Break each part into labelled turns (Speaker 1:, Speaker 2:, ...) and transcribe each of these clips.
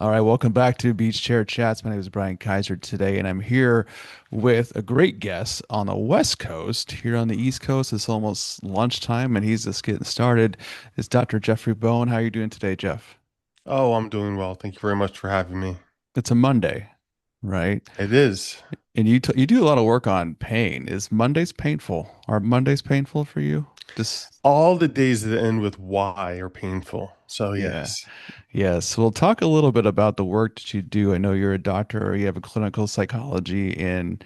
Speaker 1: All right, welcome back to Beach Chair Chats. My name is Brian Kaiser today, and I'm here with a great guest on the West Coast. Here on the East Coast, it's almost lunchtime, and he's just getting started. It's Dr. Jeffrey Bowen. How are you doing today, Jeff?
Speaker 2: Oh, I'm doing well. Thank you very much for having me.
Speaker 1: It's a Monday, right?
Speaker 2: It is.
Speaker 1: And you do a lot of work on pain. Is Mondays painful? Are Mondays painful for you? Just
Speaker 2: All the days that end with Y are painful. So,
Speaker 1: yeah.
Speaker 2: yes.
Speaker 1: Yes. We'll talk a little bit about the work that you do. I know you're a doctor, or you have a clinical psychology in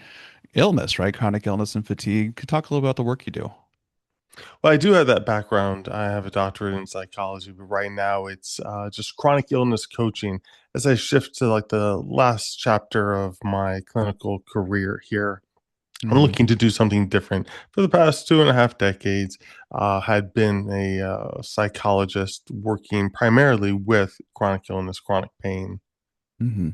Speaker 1: illness, right? Chronic illness and fatigue. Could you talk a little about the work you do?
Speaker 2: Well, I do have that background. I have a doctorate in psychology, but right now it's just chronic illness coaching as I shift to like the last chapter of my clinical career here. I'm
Speaker 1: Hmm.
Speaker 2: looking to do something different. For the past 2.5 decades, had been a psychologist working primarily with chronic illness, chronic pain.
Speaker 1: Hmm.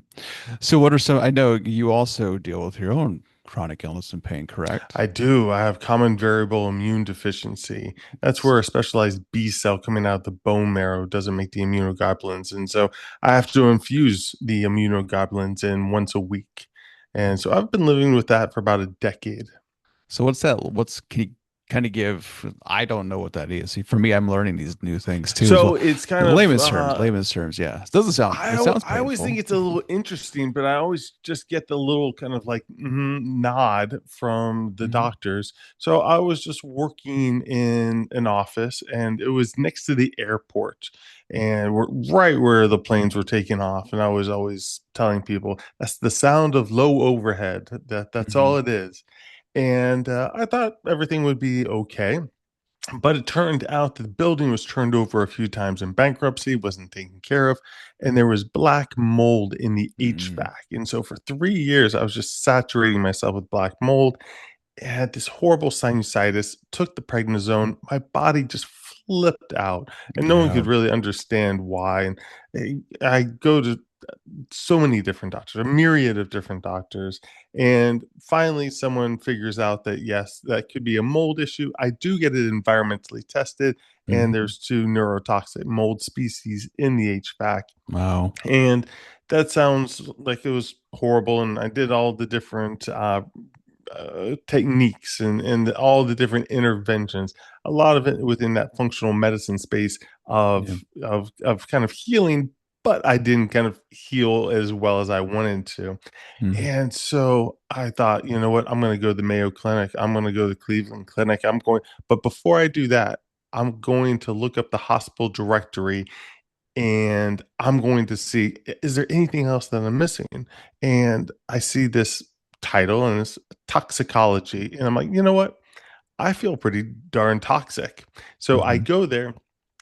Speaker 1: So what are some, I know you also deal with your own chronic illness and pain, correct?
Speaker 2: I do. I have common variable immune deficiency. That's
Speaker 1: S-
Speaker 2: where a specialized B cell coming out of the bone marrow doesn't make the immunoglobulins. And so I have to infuse the immunoglobulins in once a week. And so I've been living with that for about a decade.
Speaker 1: So what's that? Can you kind of give, I don't know what that is. See, for me, I'm learning these new things too as
Speaker 2: So
Speaker 1: well.
Speaker 2: it's kind of
Speaker 1: Layman's terms. Yeah. It doesn't sound, it sounds
Speaker 2: I always think
Speaker 1: painful.
Speaker 2: it's a little interesting, but I always just get the little kind of like nod from the
Speaker 1: Hmm.
Speaker 2: doctors. So I was just working in an office, and it was next to the airport, and we're right where the planes were taking off. And I was always telling people that's the sound of low overhead. That's
Speaker 1: Hmm.
Speaker 2: all it is. And I thought everything would be okay, but it turned out that the building was turned over a few times in bankruptcy, wasn't taken care of, and there was black mold in the
Speaker 1: Hmm.
Speaker 2: HVAC. And so for 3 years, I was just saturating myself with black mold. I had this horrible sinusitis, took the prednisone. My body just flipped out, and no one
Speaker 1: Yeah.
Speaker 2: could really understand why. And I go to so many different doctors, a myriad of different doctors. And finally, someone figures out that yes, that could be a mold issue. I do get it environmentally tested, and
Speaker 1: Hmm.
Speaker 2: there's two neurotoxic mold species in the HVAC.
Speaker 1: Wow.
Speaker 2: And that sounds like it was horrible. And I did all the different techniques and all the different interventions. A lot of it within that functional medicine space
Speaker 1: Yeah.
Speaker 2: of kind of healing, but I didn't kind of heal as well as I wanted to.
Speaker 1: Hmm.
Speaker 2: And so I thought, you know what? I'm going to go to the Mayo Clinic. I'm going to go to the Cleveland Clinic. But before I do that, I'm going to look up the hospital directory, and I'm going to see, is there anything else that I'm missing? And I see this title, and it's toxicology. And I'm like, you know what? I feel pretty darn toxic. So I
Speaker 1: Hmm.
Speaker 2: go there.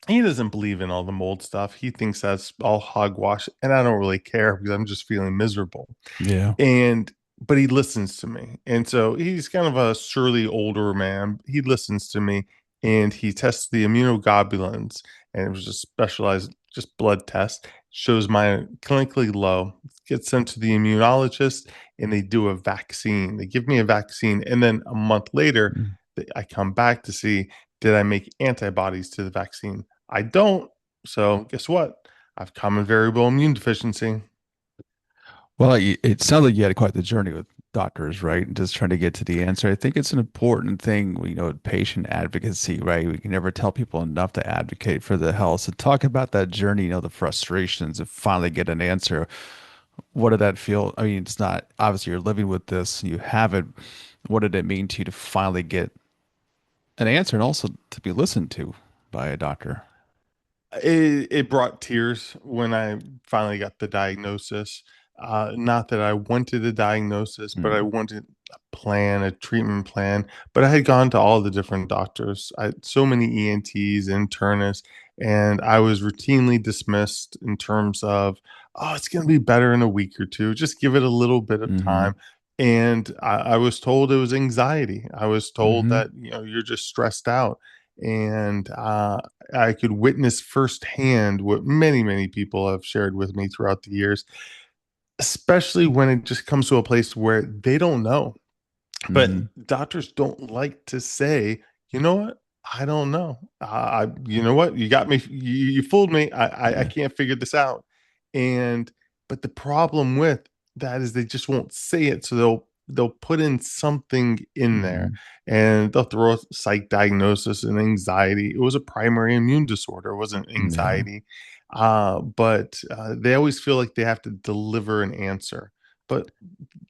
Speaker 2: He doesn't believe in all the mold stuff. He thinks that's all hogwash. And I don't really care because I'm just feeling miserable.
Speaker 1: Yeah.
Speaker 2: And but he listens to me. And so he's kind of a surly older man. He listens to me, and he tests the immunoglobulins, and it was a specialized just blood test. Shows mine clinically low. Gets sent to the immunologist, and they do a vaccine. They give me a vaccine, and then a month later,
Speaker 1: Mm.
Speaker 2: I come back to see, did I make antibodies to the vaccine? I don't. So guess what? I've common variable immune deficiency.
Speaker 1: Well, it sounds like you had quite the journey with doctors, right? And just trying to get to the answer. I think it's an important thing, patient advocacy, right? We can never tell people enough to advocate for the health. So talk about that journey, the frustrations of finally get an answer. What did that feel? I mean, it's not obviously you're living with this, you have it. What did it mean to you to finally get an answer and also to be listened to by a doctor?
Speaker 2: It brought tears when I finally got the diagnosis. Not that I wanted a diagnosis, but I
Speaker 1: Mm.
Speaker 2: wanted a plan, a treatment plan. But I had gone to all the different doctors. I had so many ENTs, internists, and I was routinely dismissed in terms of, oh, it's going to be better in a week or two. Just give it a little bit of
Speaker 1: Mm-hmm.
Speaker 2: time. And I was told it was anxiety. I was told
Speaker 1: Mm-hmm.
Speaker 2: that, you're just stressed out. And I could witness firsthand what many, many people have shared with me throughout the years, especially when it just comes to a place where they don't know. But
Speaker 1: Mm-hmm.
Speaker 2: doctors don't like to say, you know what? I don't know. You know what? You got me. You fooled me. I
Speaker 1: Yeah.
Speaker 2: can't figure this out. And But the problem with that is they just won't say it, so they'll put in something in there,
Speaker 1: Hmm.
Speaker 2: and they'll throw a psych diagnosis and anxiety. It was a primary immune disorder, it wasn't
Speaker 1: Yeah.
Speaker 2: anxiety. But they always feel like they have to deliver an answer, but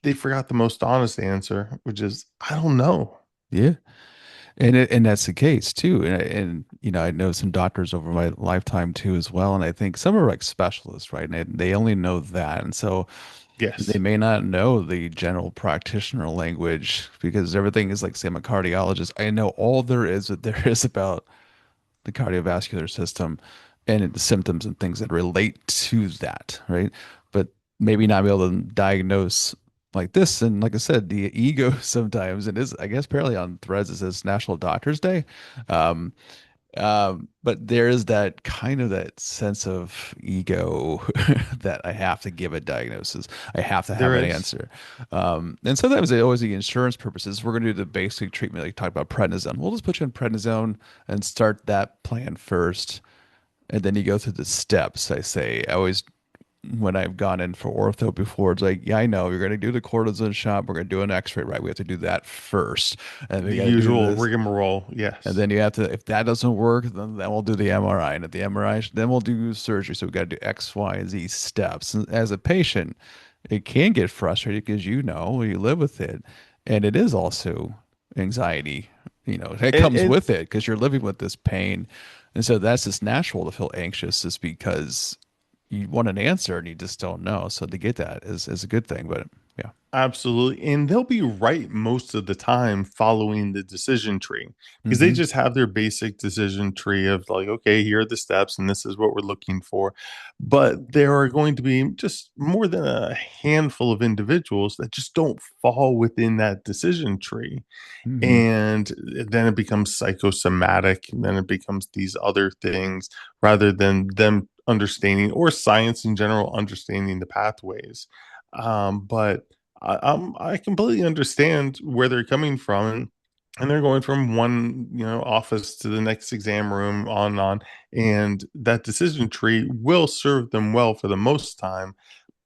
Speaker 2: they forgot the most honest answer, which is, I don't know.
Speaker 1: Yeah. And that's the case too. And you know, I know some doctors over my lifetime too as well. And I think some are like specialists, right? And they only know that. And so they
Speaker 2: Yes,
Speaker 1: may not know the general practitioner language because everything is like, say, I'm a cardiologist. I know all there is that there is about the cardiovascular system and the symptoms and things that relate to that, right? But maybe not be able to diagnose like this. And like I said, the ego sometimes, and is, I guess, apparently on Threads, it says National Doctors Day. Um, but there is that kind of that sense of ego that I have to give a diagnosis. I have to have
Speaker 2: there
Speaker 1: an
Speaker 2: is.
Speaker 1: answer. And sometimes they always the insurance purposes. We're going to do the basic treatment, like talk about prednisone. We'll just put you on prednisone and start that plan first. And then you go through the steps. I say, I always when I've gone in for ortho before, it's like, yeah, I know you're going to do the cortisone shot. We're going to do an x-ray, right? We have to do that first. And we
Speaker 2: The
Speaker 1: got to do
Speaker 2: usual
Speaker 1: this.
Speaker 2: rigmarole,
Speaker 1: And
Speaker 2: yes.
Speaker 1: then you have to, if that doesn't work, then we'll do the MRI. And at the MRI, then we'll do surgery. So we got to do X, Y, and Z steps. And as a patient, it can get frustrating because you know, you live with it. And it is also anxiety. You know, it comes
Speaker 2: And
Speaker 1: with it because you're living with this pain. And so that's just natural to feel anxious is because you want an answer and you just don't know. So to get that is a good thing. But yeah.
Speaker 2: absolutely, and they'll be right most of the time following the decision tree because they
Speaker 1: Mm-hmm.
Speaker 2: just have their basic decision tree of like, okay, here are the steps and this is what we're looking for. But there are going to be just more than a handful of individuals that just don't fall within that decision tree.
Speaker 1: Mm-hmm.
Speaker 2: And then it becomes psychosomatic, and then it becomes these other things rather than them understanding or science in general understanding the pathways. But I completely understand where they're coming from, and they're going from one office to the next exam room on and on, and that decision tree will serve them well for the most time,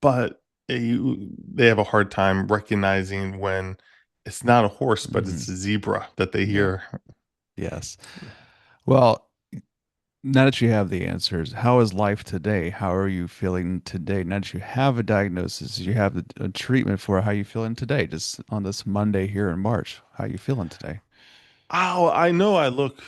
Speaker 2: but they have a hard time recognizing when it's not a horse, but
Speaker 1: Mm-hmm.
Speaker 2: it's a zebra that they
Speaker 1: Yeah.
Speaker 2: hear.
Speaker 1: Yes. Well, now that you have the answers, how is life today? How are you feeling today? Now that you have a diagnosis, you have a treatment for it, how are you feeling today? Just on this Monday here in March, how are you feeling today?
Speaker 2: Oh, I know I look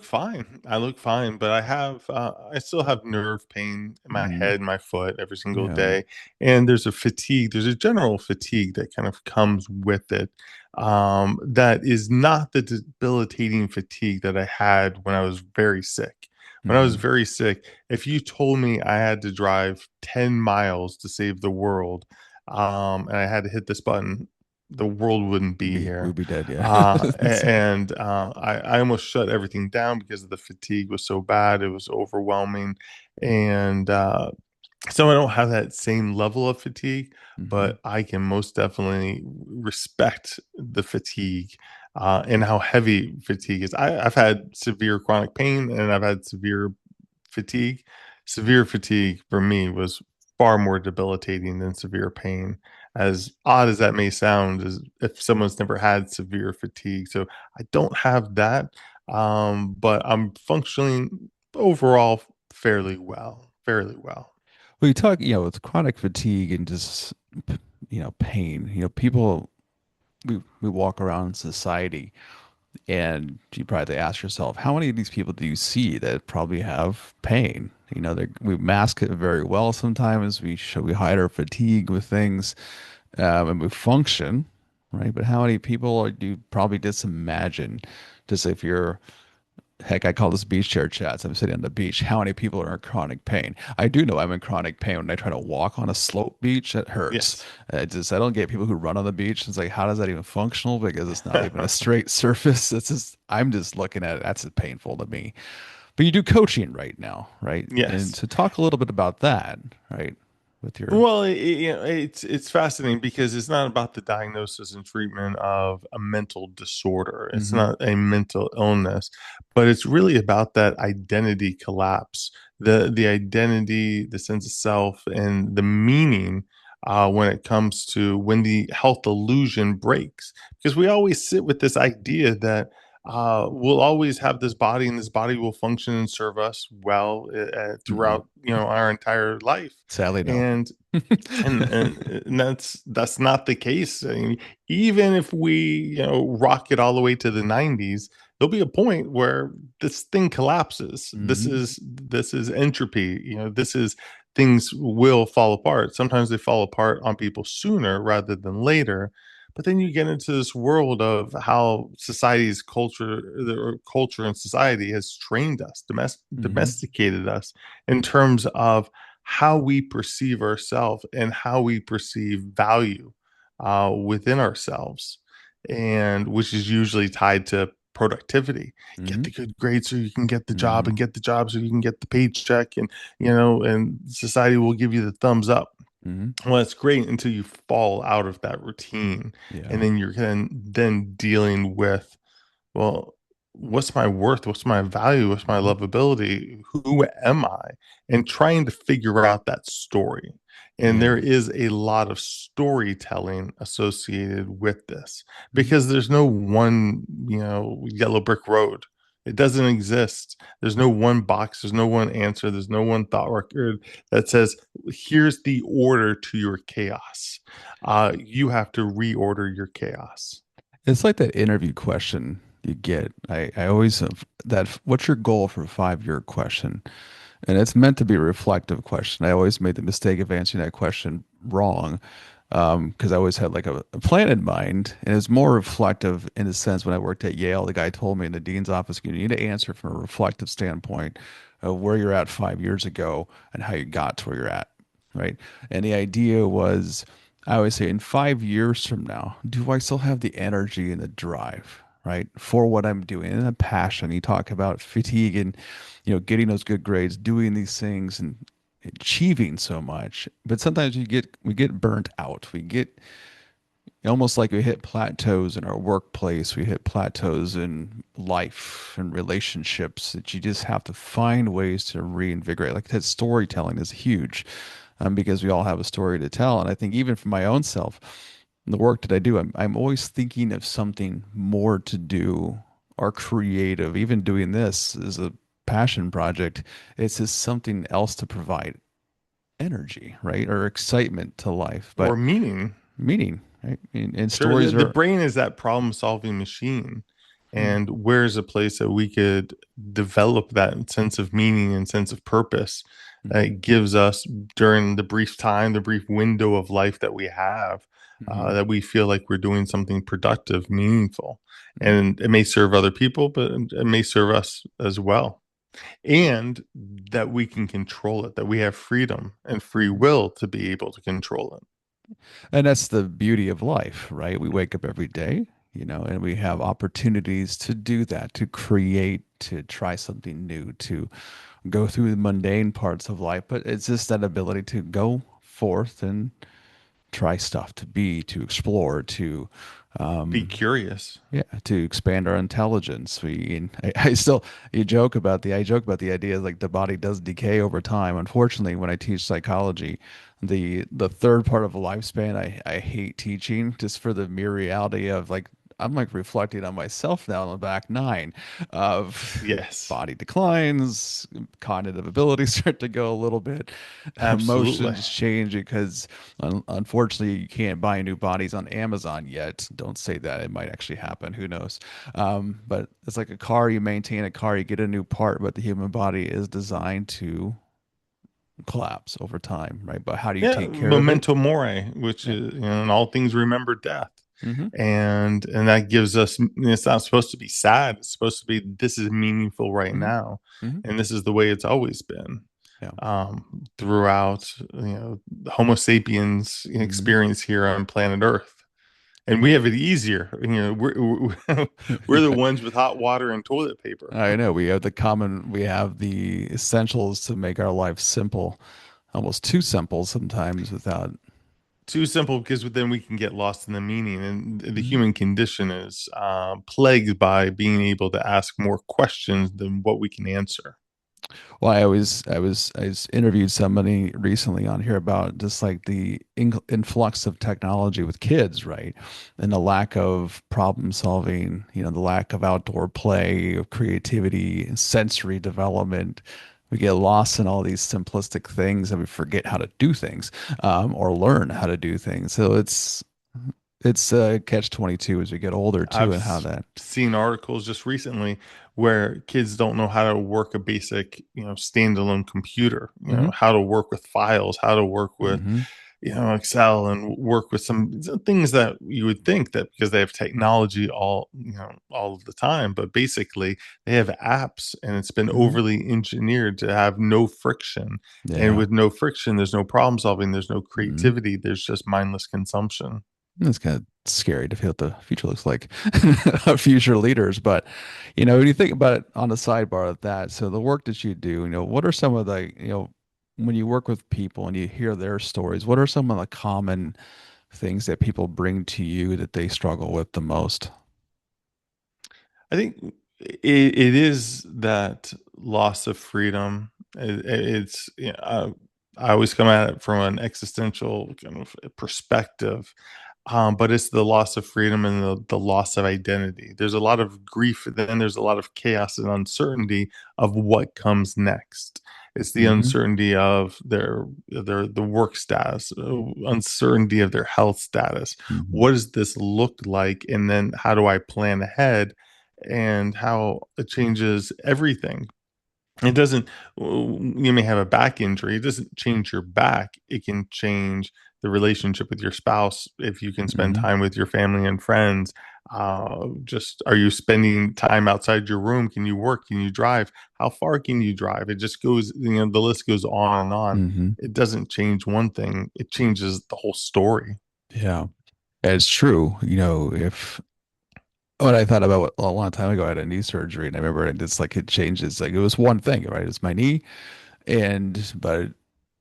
Speaker 2: fine. I look fine, but I still have nerve pain in my
Speaker 1: Mm,
Speaker 2: head, my foot every single
Speaker 1: yeah.
Speaker 2: day. And there's a fatigue, there's a general fatigue that kind of comes with it. That is not the debilitating fatigue that I had when I was very sick. When I was
Speaker 1: Hmm.
Speaker 2: very sick, if you told me I had to drive 10 miles to save the world, and I had to hit this button, the world wouldn't be
Speaker 1: We'd
Speaker 2: here.
Speaker 1: be dead, yeah.
Speaker 2: And I almost shut everything down because the fatigue was so bad. It was overwhelming. And so I don't have that same level of fatigue,
Speaker 1: Hmm.
Speaker 2: but I can most definitely respect the fatigue and how heavy fatigue is. I've had severe chronic pain and I've had severe fatigue. Severe fatigue for me was far more debilitating than severe pain. As odd as that may sound, as if someone's never had severe fatigue. So I don't have that, but I'm functioning overall fairly well, fairly well.
Speaker 1: Well, you talk, with chronic fatigue and just, pain, people, we walk around in society and you probably ask yourself, how many of these people do you see that probably have pain? We mask it very well sometimes. We hide our fatigue with things, and we function, right? But how many people do you probably just imagine, just if you're, heck, I call this beach chair chats. I'm sitting on the beach. How many people are in chronic pain? I do know I'm in chronic pain when I try to walk on a slope beach. It hurts.
Speaker 2: Yes.
Speaker 1: I don't get people who run on the beach. It's like, how does that even functional? Because it's not even a straight surface. I'm just looking at it. That's painful to me. But you do coaching right now, right? And
Speaker 2: Yes.
Speaker 1: so talk a little bit about that, right? with your.
Speaker 2: Well, it's fascinating because it's not about the diagnosis and treatment of a mental disorder. It's
Speaker 1: Hmm.
Speaker 2: not a mental illness, but it's really about that identity collapse, the identity, the sense of self, and the meaning when it comes to when the health illusion breaks. Because we always sit with this idea that we'll always have this body, and this body will function and serve us well
Speaker 1: Mm-mm.
Speaker 2: throughout our entire life,
Speaker 1: Sadly, no.
Speaker 2: and and that's not the case. I mean, even if we rock it all the way to the 90s, there'll be a point where this thing collapses.
Speaker 1: Hmm.
Speaker 2: This is entropy. This is things will fall apart. Sometimes they fall apart on people sooner rather than later. But then you get into this world of how society's culture, the culture and society has trained us,
Speaker 1: Hmm.
Speaker 2: domesticated us in terms of how we perceive ourselves and how we perceive value within ourselves, and which is usually tied to productivity. Get
Speaker 1: Hmm.
Speaker 2: the good grades so you can get the job,
Speaker 1: Hmm.
Speaker 2: and get the job so you can get the paycheck, and and society will give you the thumbs up.
Speaker 1: Hmm.
Speaker 2: Well, it's great until you fall out of that routine, and
Speaker 1: Yeah.
Speaker 2: then you're then dealing with, well, what's my worth? What's my value? What's my
Speaker 1: Hmm.
Speaker 2: lovability? Who am I? And trying to figure out that story. And there
Speaker 1: Yeah.
Speaker 2: is a lot of storytelling associated with this
Speaker 1: Hmm.
Speaker 2: because there's no one, yellow brick road. It doesn't exist. There's no one box. There's no one answer. There's no one thought record that says, here's the order to your chaos. You have to reorder your chaos.
Speaker 1: It's like that interview question you get. I always have that. What's your goal for a 5 year question? And it's meant to be a reflective question. I always made the mistake of answering that question wrong because I always had like a plan in mind. And it's more reflective in the sense when I worked at Yale, the guy told me in the dean's office, you need to answer from a reflective standpoint of where you're at 5 years ago and how you got to where you're at. Right. And the idea was, I always say, in 5 years from now, do I still have the energy and the drive? Right, for what I'm doing and a passion. You talk about fatigue and getting those good grades, doing these things and achieving so much. But sometimes we get burnt out. We get almost like we hit plateaus in our workplace. We hit plateaus in life and relationships that you just have to find ways to reinvigorate. Like that storytelling is huge because we all have a story to tell. And I think even for my own self, the work that I do, I'm always thinking of something more to do or creative. Even doing this is a passion project. It's just something else to provide energy, right? Or excitement to life,
Speaker 2: Or
Speaker 1: but
Speaker 2: meaning.
Speaker 1: meaning, right? And
Speaker 2: Sure, the,
Speaker 1: stories
Speaker 2: the
Speaker 1: are,
Speaker 2: brain is that problem-solving machine,
Speaker 1: yeah.
Speaker 2: and where's a place that we could develop that sense of meaning and sense of purpose that
Speaker 1: Hmm.
Speaker 2: it gives us during the brief time, the brief window of life that we have,
Speaker 1: Hmm.
Speaker 2: that we feel like we're doing something productive, meaningful, and it may serve other people, but it may serve us as well, and that we can control it, that we have freedom and free
Speaker 1: Hmm.
Speaker 2: will to be able to control it.
Speaker 1: And that's the beauty of life, right? We wake up every day, and we have opportunities to do that, to create, to try something new, to go through the mundane parts of life. But it's just that ability to go forth and try stuff, to be, to explore, to
Speaker 2: Be
Speaker 1: um,
Speaker 2: curious.
Speaker 1: yeah, to expand our intelligence. I still, I joke about the idea like the body does decay over time. Unfortunately, when I teach psychology, the third part of a lifespan, I hate teaching just for the mere reality of like, I'm like reflecting on myself now on the back nine of
Speaker 2: Yes.
Speaker 1: body declines, cognitive abilities start to go a little bit,
Speaker 2: Absolutely.
Speaker 1: emotions change because unfortunately, you can't buy new bodies on Amazon yet. Don't say that. It might actually happen. Who knows? But it's like a car. You maintain a car, you get a new part, but the human body is designed to collapse over time, right? But how do you
Speaker 2: Yeah,
Speaker 1: take care of it?
Speaker 2: memento mori, which
Speaker 1: Yeah.
Speaker 2: is, in all things remember death.
Speaker 1: Mm-hmm.
Speaker 2: And that gives us, it's not supposed to be sad. It's supposed to be, this is meaningful right
Speaker 1: Mm-hmm.
Speaker 2: now.
Speaker 1: Mm-hmm.
Speaker 2: And this is the way it's always been
Speaker 1: Yeah.
Speaker 2: throughout, the Homo sapiens
Speaker 1: Mm-hmm.
Speaker 2: experience here on planet Earth. And we have it easier. We're the
Speaker 1: Yeah.
Speaker 2: ones with hot water and toilet paper.
Speaker 1: I know we have the essentials to make our life simple. almost too simple sometimes without.
Speaker 2: Too simple because then we can get lost in the meaning. And the
Speaker 1: Mhm.
Speaker 2: human condition is plagued by being able to ask more questions than what we can answer.
Speaker 1: Well, I was interviewed somebody recently on here about just like the influx of technology with kids, right? And the lack of problem solving, the lack of outdoor play, of creativity, sensory development. We get lost in all these simplistic things and we forget how to do things, or learn how to do things. So it's catch 22 as we get older too,
Speaker 2: I've
Speaker 1: and how that.
Speaker 2: seen articles just recently where kids don't know how to work a basic, standalone computer,
Speaker 1: Hmm.
Speaker 2: how to work with files, how to work with,
Speaker 1: Hmm.
Speaker 2: Excel and work with some things that you would think that because they have technology all of the time, but basically they have apps and it's been
Speaker 1: Hmm.
Speaker 2: overly engineered to have no friction. And
Speaker 1: Yeah.
Speaker 2: with no friction, there's no problem solving, there's no
Speaker 1: Hmm.
Speaker 2: creativity, there's just mindless consumption.
Speaker 1: It's kind of scary to feel what the future looks like of future leaders. But, when you think about it on the sidebar of that, so the work that you do, what are some of the, when you work with people and you hear their stories, what are some of the common things that people bring to you that they struggle with the most?
Speaker 2: I think it is that loss of freedom. It's I always come at it from an existential kind of perspective, but it's the loss of freedom and the loss of identity. There's a lot of grief, then there's a lot of chaos and uncertainty of what comes next. It's the
Speaker 1: Hmm.
Speaker 2: uncertainty of their the work status, uncertainty of their health status.
Speaker 1: Hmm.
Speaker 2: What does this look like, and then how do I plan ahead? And how it changes everything. It doesn't, you may have a back injury. It doesn't change your back. It can change the relationship with your spouse if you can spend
Speaker 1: Hmm.
Speaker 2: time with your family and friends. Just are you spending time outside your room? Can you work? Can you drive? How far can you drive? It just goes, the list goes on and on.
Speaker 1: Hmm.
Speaker 2: It doesn't change one thing, it changes the whole story.
Speaker 1: Yeah, it's true. If what I thought about a long time ago, I had a knee surgery, and I remember it changes. Like it was one thing, right? It's my knee, but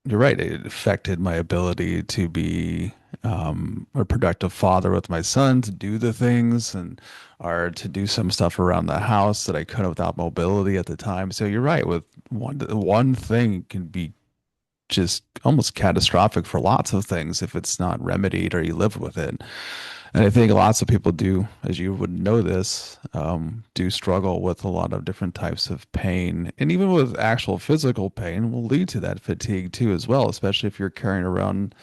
Speaker 1: you're right. It affected my ability to be a productive father with my son, to do the things and or to do some stuff around the house that I couldn't without mobility at the time. So you're right. With one thing can be just almost catastrophic for lots of things if it's not remedied or you live with it. And I think lots of people do, as you would know this, do struggle with a lot of different types of pain. And even with actual physical pain will lead to that fatigue too, as well, especially if you're carrying around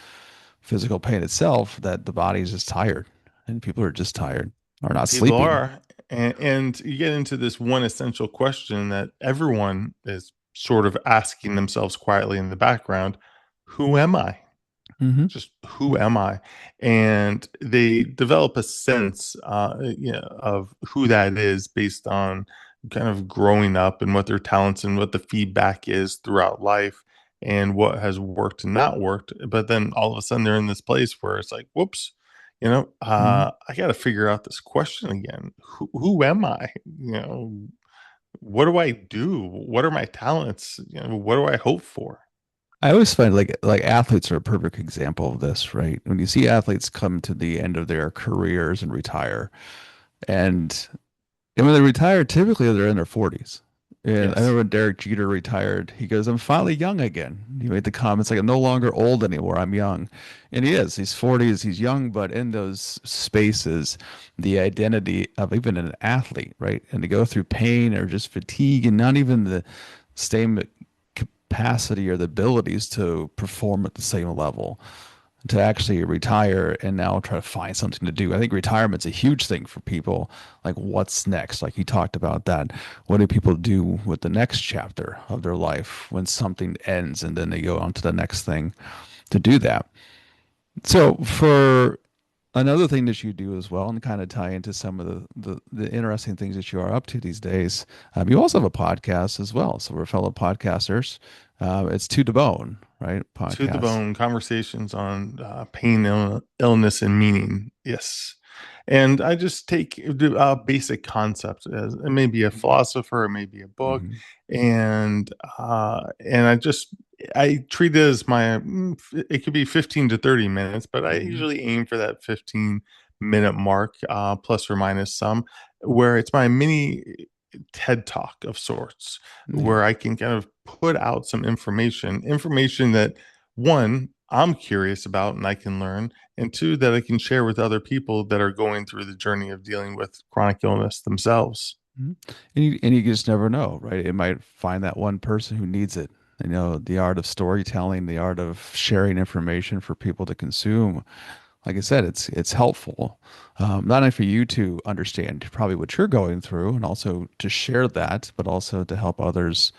Speaker 1: physical pain itself, that the body is just tired and people are just tired or not
Speaker 2: People
Speaker 1: sleeping.
Speaker 2: are. And you get into this one essential question that everyone is sort of asking themselves quietly in the background: who am I?
Speaker 1: Hmm.
Speaker 2: Just who am I? And they develop a sense, of who that is based on kind of growing up and what their talents and what the feedback is throughout life and what has worked and not worked. But then all of a sudden they're in this place where it's like, whoops,
Speaker 1: Hmm.
Speaker 2: I got to figure out this question again. Who am I? What do I do? What are my talents? What do I hope for?
Speaker 1: I always find like athletes are a perfect example of this, right? When you see athletes come to the end of their careers and retire, and when they retire, typically they're in their 40s. And I
Speaker 2: Yes.
Speaker 1: remember when Derek Jeter retired, he goes, I'm finally young again. He made the comments like, I'm no longer old anymore. I'm young. And he is. He's 40s, he's young, but in those spaces, the identity of even an athlete, right? And to go through pain or just fatigue and not even the same capacity or the abilities to perform at the same level to actually retire and now try to find something to do. I think retirement's a huge thing for people. Like, what's next? Like you talked about that. What do people do with the next chapter of their life when something ends and then they go on to the next thing to do that? So, for another thing that you do as well, and kind of tie into some of the interesting things that you are up to these days, you also have a podcast as well. So, we're fellow podcasters. It's To the Bone, right?
Speaker 2: To the
Speaker 1: Podcast.
Speaker 2: bone conversations on pain, illness, and meaning. Yes. And I just take basic concepts as it may be a philosopher, it may be a book,
Speaker 1: Mhm.
Speaker 2: and I treat it as it could be 15 to 30 minutes, but I
Speaker 1: Mhm.
Speaker 2: usually aim for that 15-minute mark, plus or minus some, where it's my mini TED talk of sorts,
Speaker 1: Yeah.
Speaker 2: where I can kind of put out some information that one, I'm curious about and I can learn, and two, that I can share with other people that are going through the journey of dealing with chronic illness themselves.
Speaker 1: Mhm. And you just never know, right? It might find that one person who needs it. You know, the art of storytelling, the art of sharing information for people to consume. Like I said, it's helpful, not only for you to understand probably what you're going through, and also to share that, but also to help others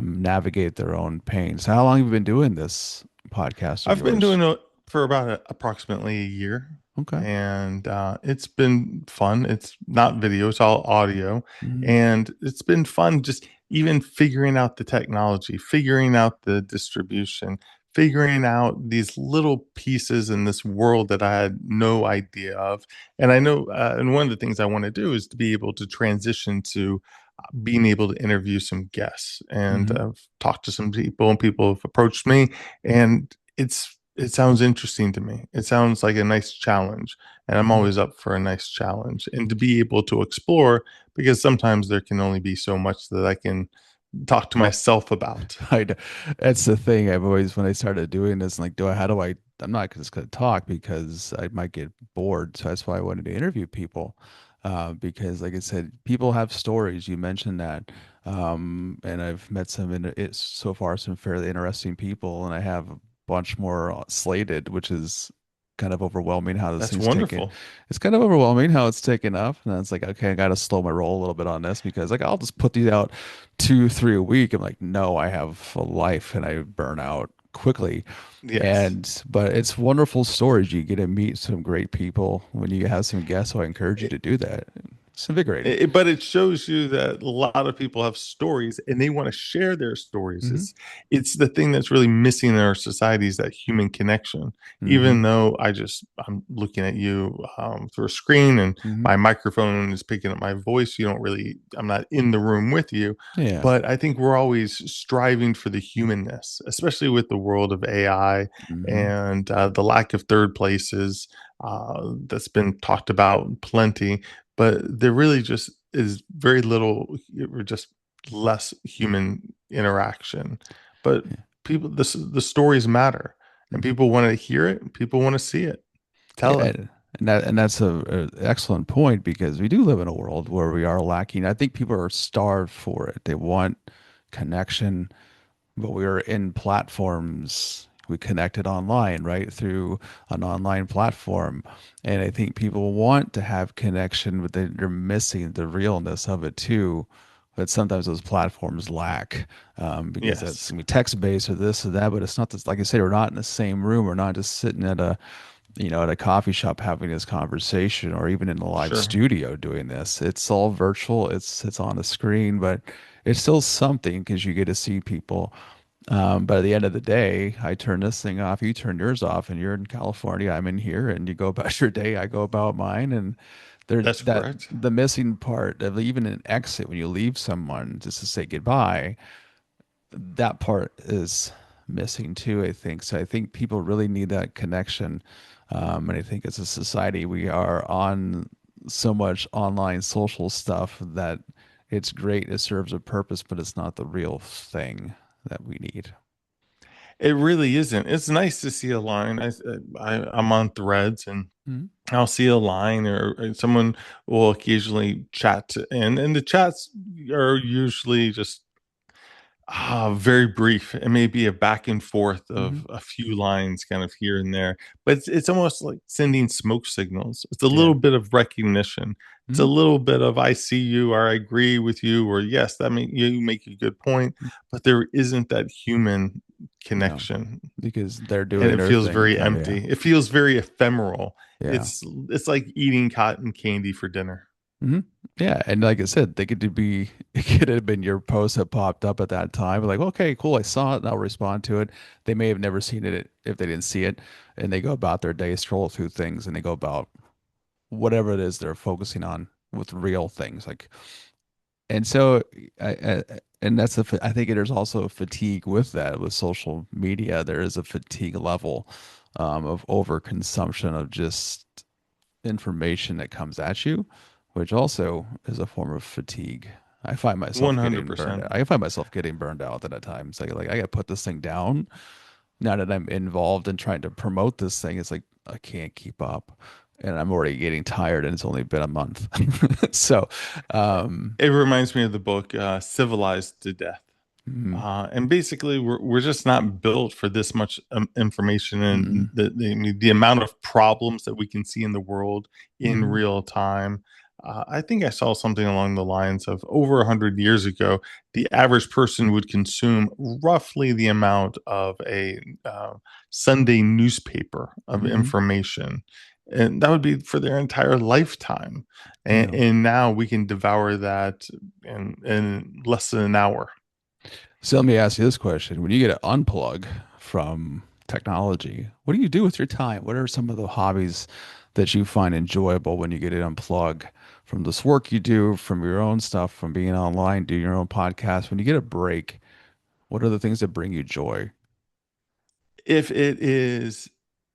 Speaker 1: navigate their own pain. So, how long have you been doing this podcast of
Speaker 2: I've been
Speaker 1: yours?
Speaker 2: doing it for about approximately a year,
Speaker 1: Okay.
Speaker 2: and it's been fun. It's not video; it's all audio,
Speaker 1: Hmm.
Speaker 2: and it's been fun just even figuring out the technology, figuring out the distribution, figuring out these little pieces in this world that I had no idea of. And I know, and one of the things I want to do is to be able to transition to being able to interview some guests and
Speaker 1: Hmm.
Speaker 2: talk to some people, and people have approached me, and it sounds interesting to me. It sounds like a nice challenge, and I'm
Speaker 1: Hmm.
Speaker 2: always up for a nice challenge and to be able to explore, because sometimes there can only be so much that I can talk to myself about.
Speaker 1: That's the thing. I've always, when I started doing this, like, how do I, I'm not just going to talk because I might get bored. So that's why I wanted to interview people. Because like I said, people have stories. You mentioned that. And I've met it's so far some fairly interesting people, and I have a bunch more slated, which is kind of overwhelming how this
Speaker 2: That's
Speaker 1: thing's taken.
Speaker 2: wonderful.
Speaker 1: It's kind of overwhelming how it's taken up. And it's like, okay, I got to slow my roll a little bit on this because like I'll just put these out 2, 3 a week. I'm like, no, I have a life and I burn out quickly.
Speaker 2: Yes.
Speaker 1: But it's wonderful stories. You get to meet some great people when you have some guests. So I encourage you to do that. It's invigorating.
Speaker 2: But it shows you that a lot of people have stories and they want to share their stories.
Speaker 1: Hmm.
Speaker 2: It's the thing that's really missing in our society is that human connection.
Speaker 1: Hmm.
Speaker 2: Even though I'm looking at you through a screen and
Speaker 1: Hmm.
Speaker 2: my microphone is picking up my voice, I'm not in the room with you.
Speaker 1: Yeah.
Speaker 2: But I think we're always striving for the humanness, especially with the world of AI
Speaker 1: Hmm.
Speaker 2: and the lack of third places that's been talked about plenty, but there really just is very little or just less human interaction. But
Speaker 1: Yeah.
Speaker 2: the stories matter, and
Speaker 1: Hmm.
Speaker 2: people want to hear it, and people want to see it.
Speaker 1: Yeah.
Speaker 2: Tell it.
Speaker 1: And that's a excellent point because we do live in a world where we are lacking. I think people are starved for it. They want connection. But we were in platforms. We connected online, right, through an online platform. And I think people want to have connection, but they're missing the realness of it too. But sometimes those platforms lack because that's
Speaker 2: Yes,
Speaker 1: gonna be text based or this or that. But it's not this, like I said, we're not in the same room. We're not just sitting at a coffee shop having this conversation or even in a live
Speaker 2: sure.
Speaker 1: studio doing this. It's all virtual. It's on a screen, but it's still something because you get to see people. But at the end of the day, I turn this thing off, you turn yours off, and you're in California, I'm in here, and you go about your day, I go about mine, and there
Speaker 2: That's
Speaker 1: that
Speaker 2: correct.
Speaker 1: the missing part of even an exit when you leave someone just to say goodbye, that part is missing too, I think. So I think people really need that connection. And I think as a society, we are on so much online social stuff that it's great, it serves a purpose, but it's not the real thing that we need.
Speaker 2: It really isn't. It's nice to see a line. I'm on Threads and
Speaker 1: Mhm.
Speaker 2: I'll see a line or someone will occasionally chat, and the chats are usually just very brief. It may be a back and forth
Speaker 1: Mhm.
Speaker 2: of a few lines kind of here and there, but it's almost like sending smoke signals. It's a
Speaker 1: Yeah.
Speaker 2: little bit of recognition. It's a
Speaker 1: Mhm.
Speaker 2: little bit of I see you or I agree with you or yes, you make a good point, but there isn't that human
Speaker 1: No,
Speaker 2: connection
Speaker 1: because they're
Speaker 2: and
Speaker 1: doing
Speaker 2: it
Speaker 1: their
Speaker 2: feels
Speaker 1: thing.
Speaker 2: very
Speaker 1: Oh yeah.
Speaker 2: empty. It feels very ephemeral.
Speaker 1: Yeah.
Speaker 2: It's like eating cotton candy for dinner.
Speaker 1: Hmm. Yeah, and like I said, they could be it could have been your post that popped up at that time. Like, okay, cool, I saw it, and I'll respond to it. They may have never seen it if they didn't see it, and they go about their day, scroll through things, and they go about. whatever it is they're focusing on with real things. Like, and so and that's I think there's also a fatigue with that with social media. There is a fatigue level of overconsumption of just information that comes at you, which also is a form of fatigue. I find myself getting burned
Speaker 2: 100%.
Speaker 1: out. I find myself getting burned out at times. Like I got to put this thing down. Now that I'm involved in trying to promote this thing, it's like I can't keep up, and I'm already getting tired, and it's only been a month. So, um,
Speaker 2: It reminds me of the book Civilized to Death.
Speaker 1: mm,
Speaker 2: And basically, we're just not built for this much information, and
Speaker 1: mm,
Speaker 2: I mean, the amount of problems that we can see in the world in
Speaker 1: mm,
Speaker 2: real time. I think I saw something along the lines of over 100 years ago, the average person would consume roughly the amount of a Sunday newspaper of
Speaker 1: mm,
Speaker 2: information, and that would be for their entire lifetime. And,
Speaker 1: yeah.
Speaker 2: and now we can devour that in less than an hour.
Speaker 1: So let me ask you this question. When you get to unplug from technology, what do you do with your time? What are some of the hobbies that you find enjoyable when you get to unplug from this work you do, from your own stuff, from being online, do your own podcast? When you get a break, what are the things that bring you joy?
Speaker 2: If it is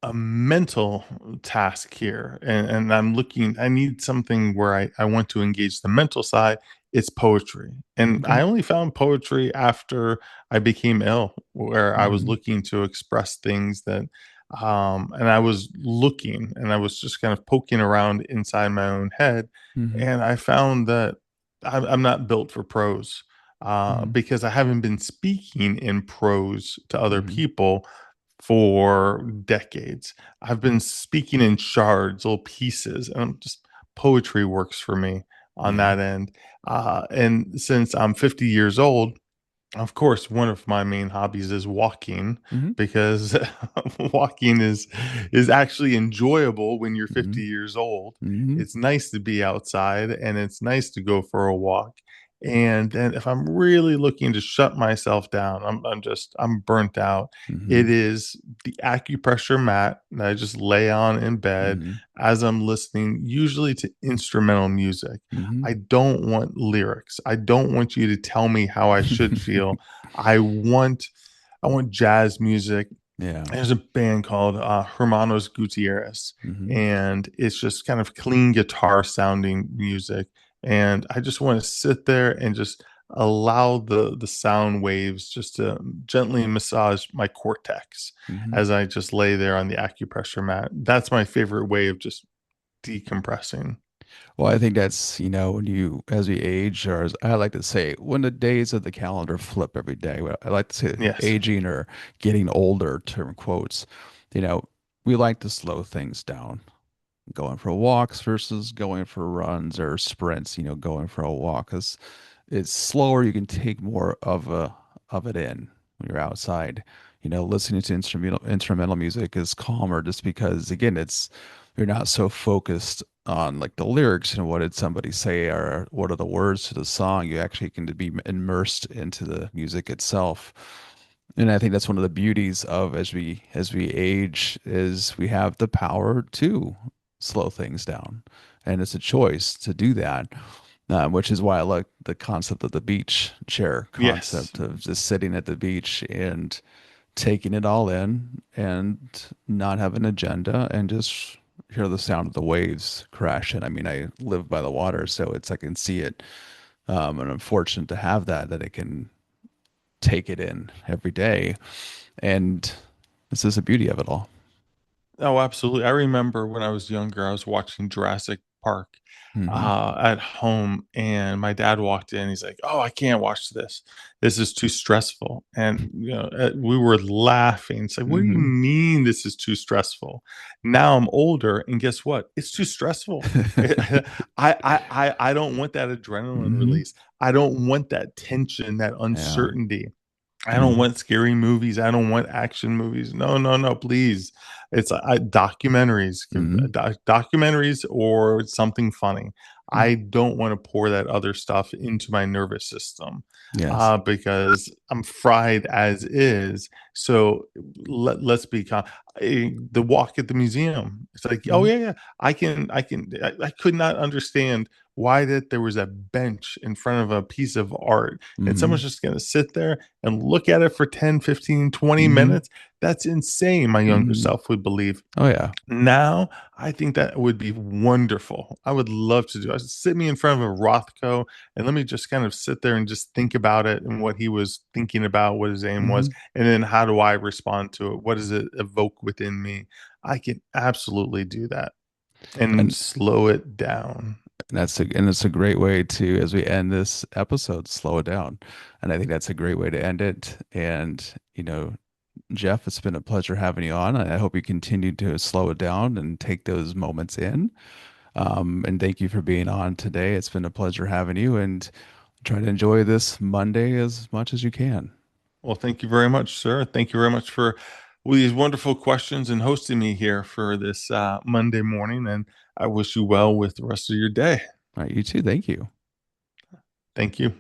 Speaker 2: a mental task here, and I'm looking, I need something where I want to engage the mental side, it's poetry. And
Speaker 1: Okay.
Speaker 2: I only found poetry after I became ill, where I was
Speaker 1: Mm-hmm.
Speaker 2: looking to express things that, and I was looking and I was just kind of poking around inside my own head.
Speaker 1: Mm-hmm.
Speaker 2: And I found that I'm not built for prose
Speaker 1: Mm-hmm.
Speaker 2: because I haven't been speaking in prose to other
Speaker 1: Mm-hmm.
Speaker 2: people for decades. I've been speaking in shards, little pieces, and I'm just poetry works for me on
Speaker 1: Yeah.
Speaker 2: that end. And since I'm 50 years old, of course, one of my main hobbies is walking
Speaker 1: Mm-hmm.
Speaker 2: because walking is actually enjoyable when you're
Speaker 1: Mm-hmm.
Speaker 2: 50 years old.
Speaker 1: Mm-hmm.
Speaker 2: It's nice to be outside and it's nice to go for a walk. And then if I'm really looking to shut myself down, I'm burnt out.
Speaker 1: Mm-hmm.
Speaker 2: It is the acupressure mat that I just lay on in bed
Speaker 1: Mm-hmm.
Speaker 2: as I'm listening, usually to instrumental music.
Speaker 1: Mm-hmm.
Speaker 2: I don't want lyrics. I don't want you to tell me how I should feel. I want I want jazz music.
Speaker 1: Yeah.
Speaker 2: There's a band called Hermanos Gutierrez,
Speaker 1: Mm-hmm.
Speaker 2: and it's just kind of clean guitar sounding music. And I just want to sit there and just allow the sound waves just to gently massage my cortex
Speaker 1: Mm-hmm.
Speaker 2: as I just lay there on the acupressure mat. That's my favorite way of just decompressing.
Speaker 1: Well, I think that's, when you, as we age, or as I like to say, when the days of the calendar flip every day, I like to say
Speaker 2: Yes.
Speaker 1: aging or getting older, term quotes, you know, we like to slow things down, going for walks versus going for runs or sprints, going for a walk. 'Cause it's slower. You can take more of it in when you're outside. Listening to instrumental music is calmer just because again, you're not so focused on like the lyrics and what did somebody say or what are the words to the song. You actually can be immersed into the music itself. And I think that's one of the beauties of as we age is we have the power to slow things down. And it's a choice to do that, which is why I like the concept of the beach chair
Speaker 2: Yes.
Speaker 1: concept of just sitting at the beach and taking it all in and not have an agenda and just hear the sound of the waves crashing. I mean, I live by the water, so I can see it. And I'm fortunate to have that I can take it in every day. And this is the beauty of it all.
Speaker 2: Oh, absolutely. I remember when I was younger, I was watching Jurassic Park
Speaker 1: Hmm.
Speaker 2: at home, and my dad walked in. He's like, "Oh, I can't watch this. This is too stressful." And we were laughing. It's like, "What do you
Speaker 1: Hmm.
Speaker 2: mean this is too stressful?" Now I'm older, and guess what? It's too stressful. I don't want that adrenaline
Speaker 1: Hmm.
Speaker 2: release. I don't want that tension, that
Speaker 1: Yeah.
Speaker 2: uncertainty. I don't
Speaker 1: Yeah.
Speaker 2: want scary movies. I don't want action movies. No, no, no, please. It's documentaries,
Speaker 1: Hmm.
Speaker 2: documentaries or something funny. I don't want to pour that other stuff into my nervous system
Speaker 1: Yes.
Speaker 2: because I'm fried as is. So let's be the walk at the museum. It's like, oh
Speaker 1: Hmm.
Speaker 2: yeah, yeah, I could not understand why that there was a bench in front of a piece of art and
Speaker 1: Hmm.
Speaker 2: someone's just going to sit there and look at it for 10, 15, 20
Speaker 1: Hmm.
Speaker 2: minutes. That's insane, my younger
Speaker 1: Hmm.
Speaker 2: self would believe.
Speaker 1: Oh yeah.
Speaker 2: Now, I think that would be wonderful. I would love to do it. Sit me in front of a Rothko and let me just kind of sit there and just think about it and what he was thinking about, what his aim was,
Speaker 1: Hmm.
Speaker 2: and then how do I respond to it? What does it evoke within me? I can absolutely do that and
Speaker 1: And
Speaker 2: slow it down.
Speaker 1: and it's a great way to, as we end this episode, slow it down. And I think that's a great way to end it. And, Jeff, it's been a pleasure having you on. I hope you continue to slow it down and take those moments in. And thank you for being on today. It's been a pleasure having you, and try to enjoy this Monday as much as you can.
Speaker 2: Well, thank you very much, sir. Thank you very much for these wonderful questions and hosting me here for this Monday morning. And I wish you well with the rest of your day.
Speaker 1: All right, you too. Thank you.
Speaker 2: Thank you.